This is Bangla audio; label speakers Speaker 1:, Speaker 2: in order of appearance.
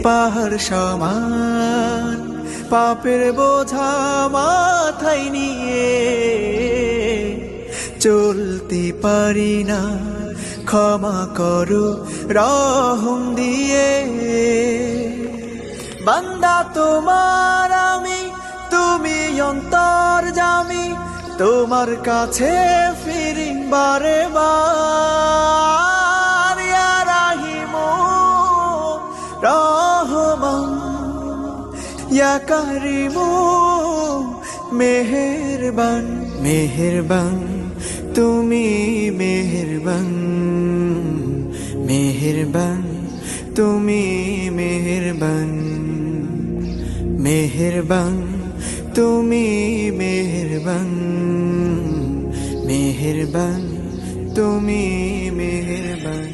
Speaker 1: পাহাড় সমান পাপের বোঝা মাথায় নিয়ে চলতে পারি না, ক্ষমা করো রহম দিয়ে। বান্দা তোমার আমি, তুমি অন্তর্যামী, তোমার কাছে ফিরি বারে বার। ইয়া রাহিমু রহমান, ইয়া কারিমু মেহেরবান, মেহেরবান তুমি মেহেরবান, মেহেরবান তুমি মেহেরবান, মেহেরবান তুমি মেহেরবান, মেহেরবান তুমি মেহেরবান।